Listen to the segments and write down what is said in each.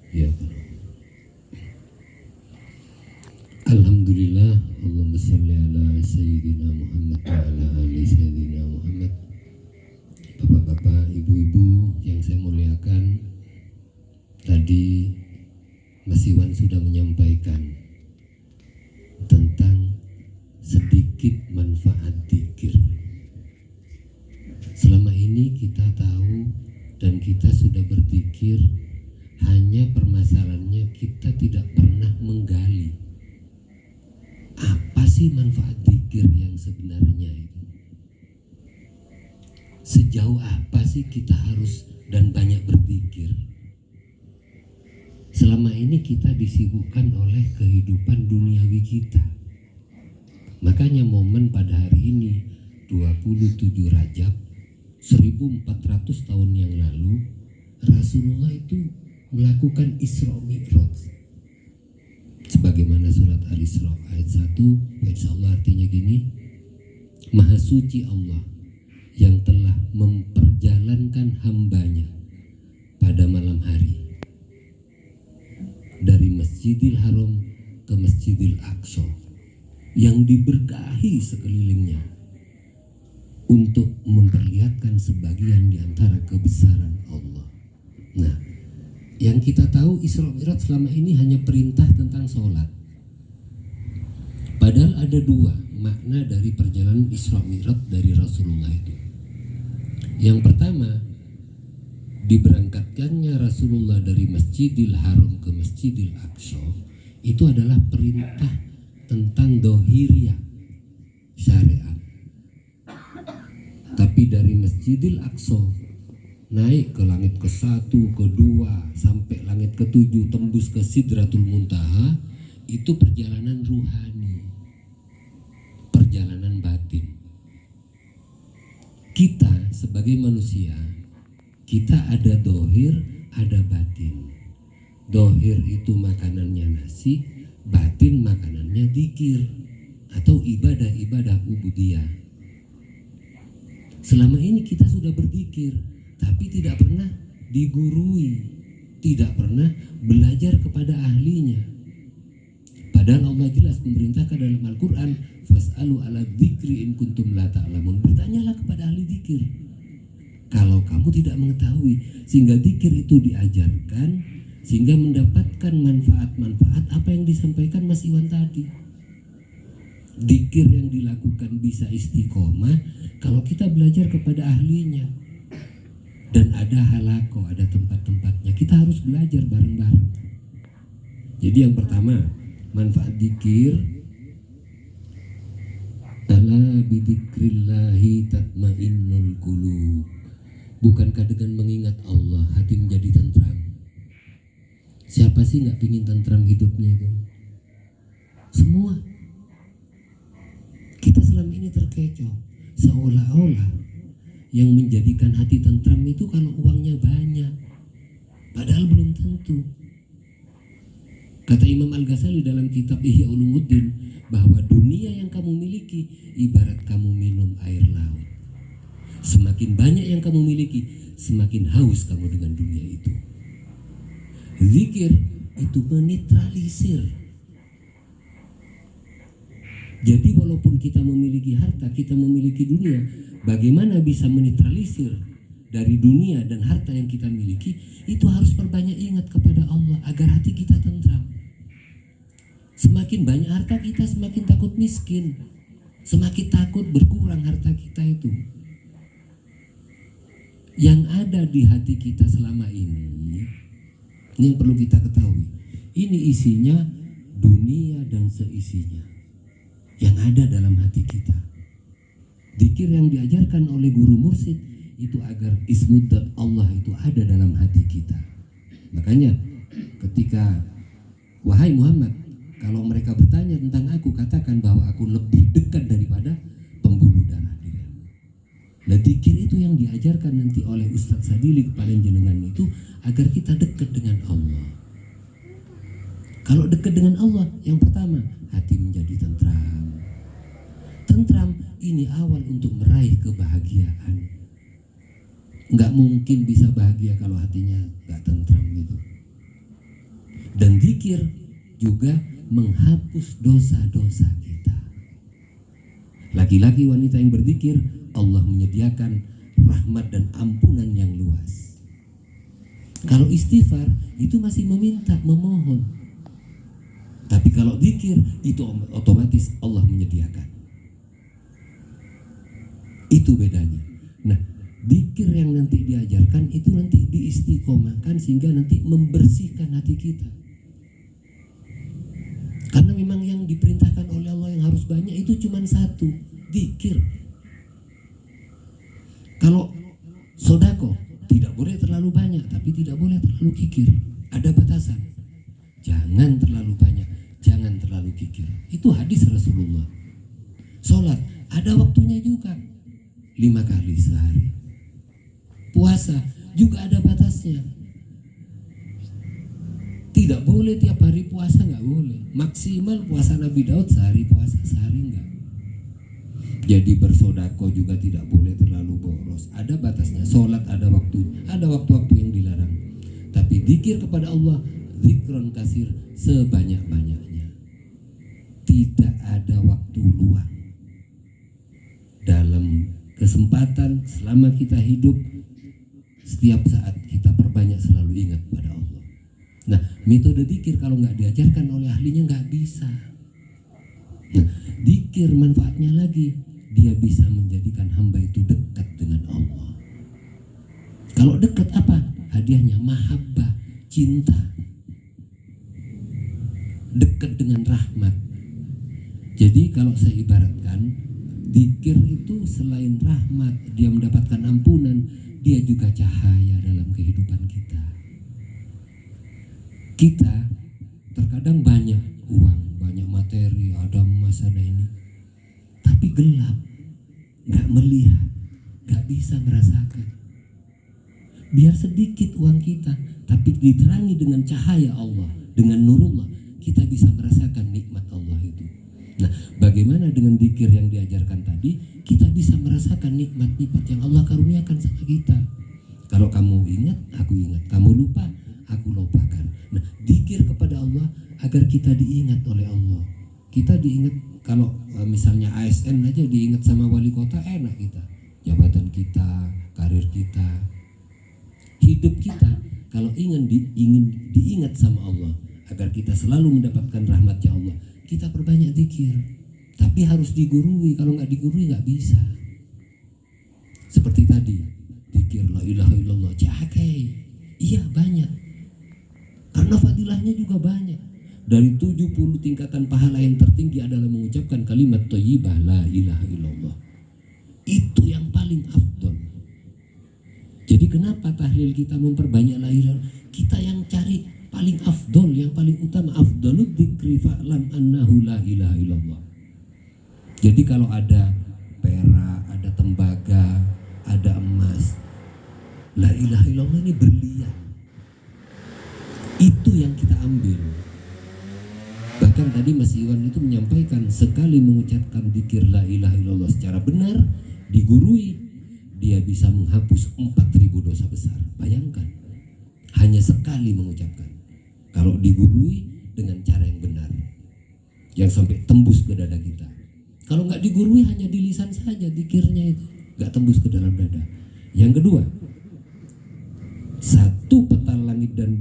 Ya. Alhamdulillah, Allahumma salli ala Sayyidina Muhammad wa ala ali Sayyidina Muhammad. Bapak-bapak, ibu-ibu yang saya muliakan, tadi Mas Iwan sudah menyampaikan tentang sedikit manfaat dzikir. Selama ini kita tahu dan kita sudah berzikir, hanya permasalahannya kita tidak pernah menggali apa sih manfaat dzikir yang sebenarnya itu. Sejauh apa sih kita harus dan banyak berzikir? Selama ini kita disibukkan oleh kehidupan duniawi kita. Makanya momen pada hari ini 27 Rajab 1400 tahun yang lalu Rasulullah itu melakukan Isra Mi'raj. Sebagaimana surat Al-Isra ayat 1, insyaallah artinya gini: Maha suci Allah yang telah memperjalankan hambanya pada malam hari dari Masjidil Haram ke Masjidil Aqsa yang diberkahi sekelilingnya untuk memperlihatkan sebagian di antara kebesaran Allah. Nah, yang kita tahu Isra Mi'raj selama ini hanya perintah tentang sholat. Padahal ada dua makna dari perjalanan Isra Mi'raj dari Rasulullah itu. Yang pertama, diberangkatkannya Rasulullah dari Masjidil Haram ke Masjidil Aqsa itu adalah perintah tentang dohiriyah syariat. Tapi dari Masjidil Aqsa naik ke langit ke-1, ke-2 sampai langit ke-7 tembus ke Sidratul Muntaha, itu perjalanan ruhani, perjalanan batin. Kita sebagai manusia, kita ada dohir, ada batin. Dohir itu makanannya nasi, batin makanannya dzikir atau ibadah-ibadah ubudiyah. Selama ini kita sudah berzikir, tapi tidak pernah digurui, tidak pernah belajar kepada ahlinya. Padahal Allah jelas memerintahkan dalam Al-Quran, fas'alu ala dzikri in kuntum la ta'lamun. Bertanyalah kepada ahli dzikir kalau kamu tidak mengetahui, sehingga dzikir itu diajarkan sehingga mendapatkan manfaat-manfaat apa yang disampaikan Mas Iwan tadi. Dzikir yang dilakukan bisa istiqomah kalau kita belajar kepada ahlinya. Dan ada halaqah, ada tempat-tempatnya. Kita harus belajar bareng-bareng. Jadi yang pertama, manfaat dzikir, ala bidzikrillahi tatmainnul qulub. Bukankah dengan mengingat Allah hati menjadi tentram? Siapa sih nggak ingin tentram hidupnya itu? Semua. Kita selama ini terkecoh, seolah-olah yang menjadikan hati tentram itu kalau uangnya banyak, padahal belum tentu. Kata Imam Al-Ghazali dalam kitab Ihya Ulumuddin bahwa dunia yang kamu miliki ibarat kamu minum air laut. Semakin banyak yang kamu miliki, semakin haus kamu dengan dunia itu. Zikir itu menetralisir. Jadi walaupun kita memiliki harta, kita memiliki dunia, bagaimana bisa menetralisir dari dunia dan harta yang kita miliki? Itu harus perbanyak ingat kepada Allah agar hati kita tentram. Semakin banyak harta kita, semakin takut miskin, semakin takut berkurang harta kita itu. Yang ada di hati kita selama ini yang perlu kita ketahui, ini isinya dunia dan seisinya yang ada dalam hati kita. Dzikir yang diajarkan oleh guru mursyid itu agar ismud dan Allah itu ada dalam hati kita. Makanya ketika wahai Muhammad, kalau mereka bertanya tentang aku, katakan bahwa aku lebih dekat daripada pembuluh darah dirimu. Nah, dzikir itu yang diajarkan nanti oleh Ustadz Sadili kepada jenengan itu agar kita dekat dengan Allah. Kalau dekat dengan Allah, yang pertama hati menjadi tentram. Tentram ini awal untuk meraih kebahagiaan. Nggak mungkin bisa bahagia kalau hatinya nggak tentram gitu. Zikir juga menghapus dosa-dosa kita. Laki-laki wanita yang berzikir, Allah menyediakan rahmat dan ampunan yang luas. Kalau istighfar itu masih meminta, memohon. Tapi kalau zikir itu otomatis Allah menyediakan. Itu bedanya. Nah, zikir yang nanti diajarkan itu nanti diistiqomahkan sehingga nanti membersihkan hati kita. Karena memang yang diperintahkan oleh Allah yang harus banyak itu cuma satu, zikir. Kalau sodako tidak boleh terlalu banyak, tapi tidak boleh terlalu kikir. Ada batasan. Jangan terlalu banyak, jangan terlalu kikir. Itu hadis Rasulullah. Sholat ada waktunya juga, 5 kali sehari. Puasa juga ada batasnya. Tidak boleh tiap hari puasa, nggak boleh. Maksimal puasa Nabi Daud sehari puasa, sehari enggak. Jadi bersodako juga tidak boleh terlalu boros. Ada batasnya. Sholat ada waktu, ada waktu-waktu yang dilarang. Tapi zikir kepada Allah, zikron kasir sebanyak-banyaknya. Tidak ada waktu luang. Dalam kesempatan selama kita hidup, setiap saat kita perbanyak selalu ingat pada Allah. Nah, metode zikir kalau nggak diajarkan oleh ahlinya nggak bisa. Nah, zikir manfaatnya lagi, dia bisa menjadikan hamba itu dekat dengan Allah. Kalau dekat apa? Hadiahnya mahabbah, cinta. Dekat dengan rahmat. Jadi kalau saya ibaratkan, zikir itu selain rahmat, dia mendapatkan ampunan, dia juga cahaya dalam kehidupan kita. Kita terkadang banyak uang, banyak materi, ada emas, ada ini, tapi gelap, gak melihat, gak bisa merasakan. Biar sedikit uang kita, tapi diterangi dengan cahaya Allah, dengan nurullah, kita bisa merasakan nikmat Allah itu. Nah, bagaimana dengan zikir yang diajarkan tadi? Kita bisa merasakan nikmat-nikmat yang Allah karuniakan sama kita. Kalau kamu ingat, aku ingat. Kamu lupa, aku lupakan. Nah, zikir kepada Allah agar kita diingat oleh Allah. Kita diingat, kalau misalnya ASN aja diingat sama wali kota, enak kita. Jabatan kita, karir kita, hidup kita. Kalau ingin diingat sama Allah, agar kita selalu mendapatkan rahmat-Nya Allah, kita perbanyak zikir. Tapi harus digurui. Kalau nggak digurui nggak bisa. Seperti tadi, zikir la ilaha illallah, jakai. Iya banyak. Karena fadilahnya juga banyak. Dari 70 tingkatan pahala yang tertinggi adalah mengucapkan kalimat thayyibah la ilaha illallah. Itu yang paling afdol. Jadi kenapa tahlil kita memperbanyak la ilaha? Kita yang cari paling afdol, yang paling utama. Afdalud dzikri fa'lam annahu la ilaha illallah. Jadi kalau ada perak, ada tembaga, ada emas, la ilaha illallah ini berlian. Itu yang kita ambil. Bahkan tadi Mas Iwan itu menyampaikan, sekali mengucapkan zikir la ilaha illallah secara benar, digurui, dia bisa menghapus 4.000 dosa besar. Bayangkan, hanya sekali mengucapkan. Kalau digurui dengan cara yang benar, yang sampai tembus ke dada kita. Kalau nggak digurui, hanya di lisan saja zikirnya itu, nggak tembus ke dalam dada. Yang kedua, satu peta langit, dan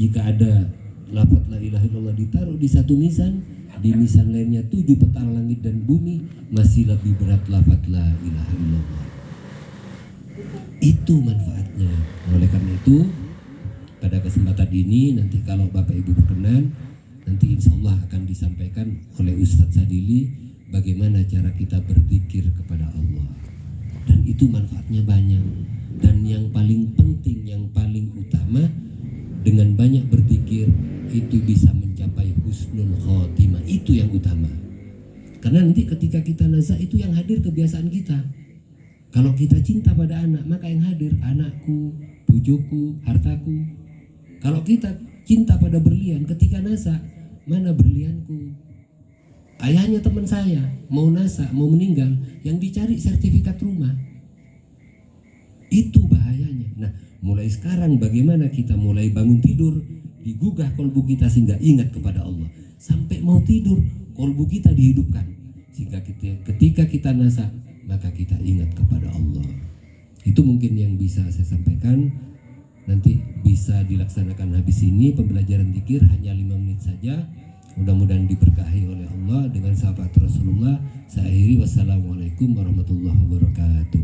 jika ada lafaz la ilaha illallah ditaruh di satu mizan, di mizan lainnya 7 peta langit dan bumi, masih lebih berat lafaz la ilaha illallah. Itu manfaatnya. Oleh karena itu, pada kesempatan ini nanti kalau Bapak Ibu berkenan, nanti insya Allah akan disampaikan oleh Ustadz Sadili bagaimana cara kita berzikir kepada Allah. Dan itu manfaatnya banyak. Dan yang paling penting, yang paling utama, dengan banyak berzikir itu bisa mencapai husnul khotimah. Itu yang utama. Karena nanti ketika kita nazar, itu yang hadir kebiasaan kita. Kalau kita cinta pada anak, maka yang hadir anakku, bojoku, hartaku. Kalau kita cinta pada berlian, ketika nasa, mana berlianku? Ayahnya teman saya mau nasa, mau meninggal, yang dicari sertifikat rumah. Itu bahayanya. Nah, mulai sekarang bagaimana kita mulai bangun tidur, digugah kolbu kita sehingga ingat kepada Allah. Sampai mau tidur kolbu kita dihidupkan sehingga ketika kita nasa maka kita ingat kepada Allah. Itu mungkin yang bisa saya sampaikan. Nanti bisa dilaksanakan habis ini pembelajaran zikir hanya 5 menit saja. Mudah-mudahan diberkahi oleh Allah dengan sahabat Rasulullah. Saya akhiri, wassalamualaikum warahmatullahi wabarakatuh.